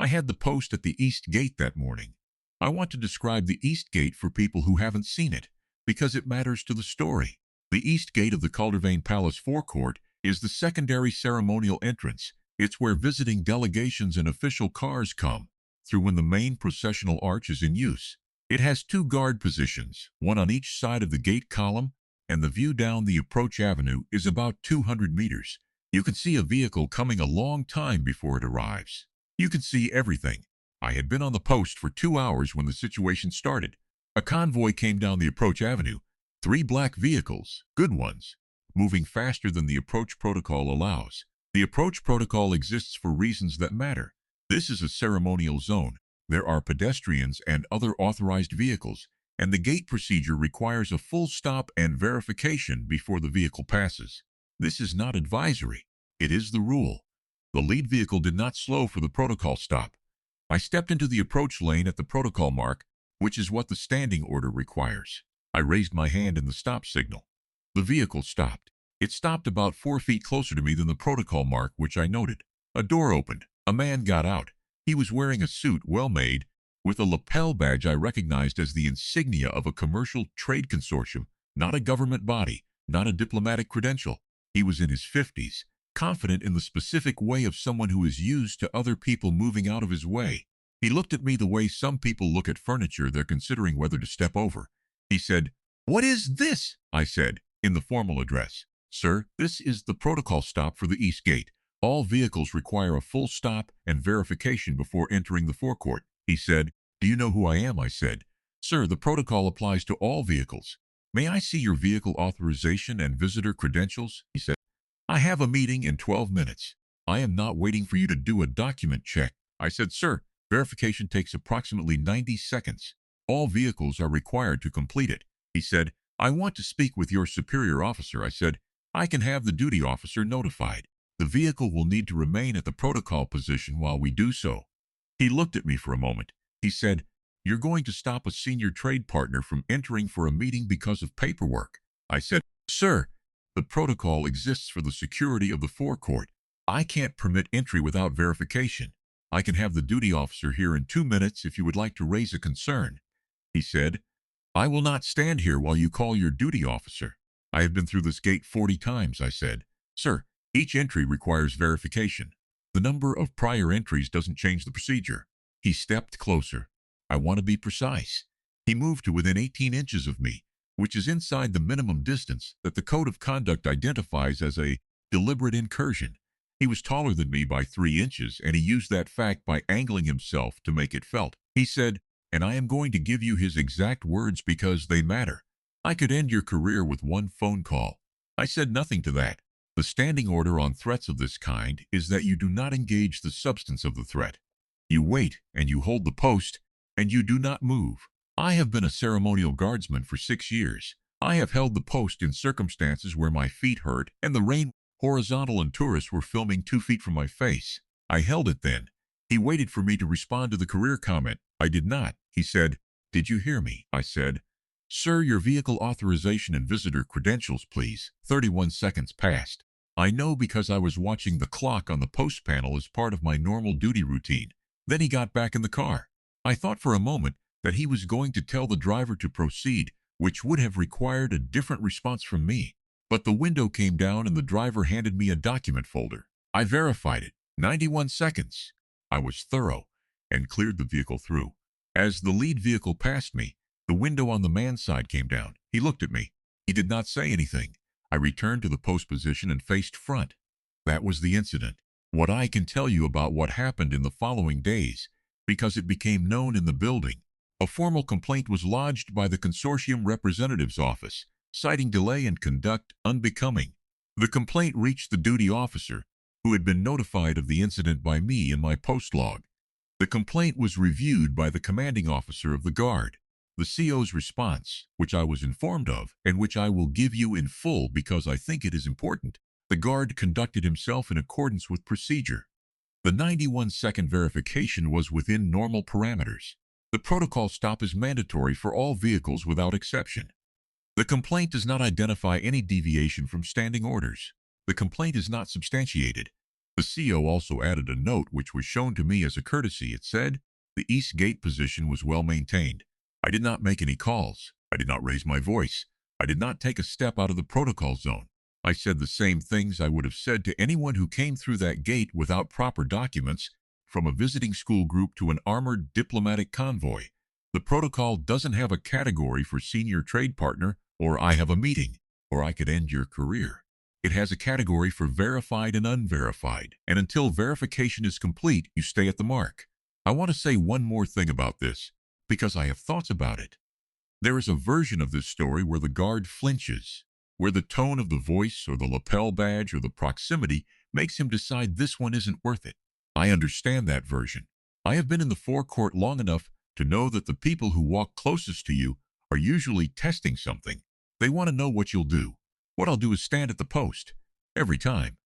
I had the post at the East Gate that morning. I want to describe the East Gate for people who haven't seen it, because it matters to the story. The East Gate of the Caldervane Palace forecourt is the secondary ceremonial entrance. It's where visiting delegations and official cars come through when the main processional arch is in use. It has two guard positions, one on each side of the gate column, and the view down the approach avenue is about 200 meters. You can see a vehicle coming a long time before it arrives. You can see everything. I had been on the post for 2 hours when the situation started. A convoy came down the approach avenue, 3 black vehicles, good ones, moving faster than the approach protocol allows. The approach protocol exists for reasons that matter. This is a ceremonial zone. There are pedestrians and other authorized vehicles, and the gate procedure requires a full stop and verification before the vehicle passes. This is not advisory. It is the rule. The lead vehicle did not slow for the protocol stop. I stepped into the approach lane at the protocol mark, which is what the standing order requires. I raised my hand in the stop signal. The vehicle stopped. It stopped about 4 feet closer to me than the protocol mark, which I noted. A door opened. A man got out. He was wearing a suit well made, with a lapel badge I recognized as the insignia of a commercial trade consortium, not a government body, not a diplomatic credential. He was in his 50s, confident in the specific way of someone who is used to other people moving out of his way. He looked at me the way some people look at furniture they're considering whether to step over. He said, "What is this?" I said, in the formal address. "Sir, this is the protocol stop for the East Gate. All vehicles require a full stop and verification before entering the forecourt." He said, "Do you know who I am?" I said, "Sir, the protocol applies to all vehicles. May I see your vehicle authorization and visitor credentials?" He said, "I have a meeting in 12 minutes. I am not waiting for you to do a document check." I said, "Sir, verification takes approximately 90 seconds. All vehicles are required to complete it." He said, "I want to speak with your superior officer." I said, "I can have the duty officer notified. The vehicle will need to remain at the protocol position while we do so." He looked at me for a moment. He said, "You're going to stop a senior trade partner from entering for a meeting because of paperwork." I said, "Sir, the protocol exists for the security of the forecourt. I can't permit entry without verification. I can have the duty officer here in 2 minutes if you would like to raise a concern." He said, "I will not stand here while you call your duty officer. I have been through this gate 40 times." I said, "Sir, each entry requires verification. The number of prior entries doesn't change the procedure." He stepped closer. "I want to be precise." He moved to within 18 inches of me, which is inside the minimum distance that the Code of Conduct identifies as a deliberate incursion. He was taller than me by 3 inches, and he used that fact by angling himself to make it felt. He said, and I am going to give you his exact words because they matter, "I could end your career with one phone call." I said nothing to that. The standing order on threats of this kind is that you do not engage the substance of the threat. You wait, and you hold the post, and you do not move. I have been a ceremonial guardsman for 6 years. I have held the post in circumstances where my feet hurt and the rain horizontal and tourists were filming 2 feet from my face. I held it then. He waited for me to respond to the career comment. I did not. He said, "Did you hear me?" I said, "Sir, your vehicle authorization and visitor credentials, please." 31 seconds passed. I know because I was watching the clock on the post panel as part of my normal duty routine. Then he got back in the car. I thought for a moment that he was going to tell the driver to proceed, which would have required a different response from me. But the window came down and the driver handed me a document folder. I verified it. 91 seconds. I was thorough and cleared the vehicle through. As the lead vehicle passed me, the window on the man's side came down. He looked at me. He did not say anything. I returned to the post position and faced front. That was the incident. What I can tell you about what happened in the following days, because it became known in the building. A formal complaint was lodged by the consortium representative's office, citing delay and conduct unbecoming. The complaint reached the duty officer, who had been notified of the incident by me in my post log. The complaint was reviewed by the commanding officer of the guard. The CO's response, which I was informed of, and which I will give you in full because I think it is important. The guard conducted himself in accordance with procedure. The 91-second verification was within normal parameters. The protocol stop is mandatory for all vehicles without exception. The complaint does not identify any deviation from standing orders. The complaint is not substantiated. The CO also added a note which was shown to me as a courtesy. It said, "The east gate position was well maintained. I did not make any calls. I did not raise my voice. I did not take a step out of the protocol zone. I said the same things I would have said to anyone who came through that gate without proper documents, from a visiting school group to an armored diplomatic convoy. The protocol doesn't have a category for senior trade partner, or I have a meeting, or I could end your career. It has a category for verified and unverified, and until verification is complete, you stay at the mark." I want to say one more thing about this, because I have thoughts about it. There is a version of this story where the guard flinches, where the tone of the voice or the lapel badge or the proximity makes him decide this one isn't worth it. I understand that version. I have been in the forecourt long enough to know that the people who walk closest to you are usually testing something. They want to know what you'll do. What I'll do is stand at the post. Every time.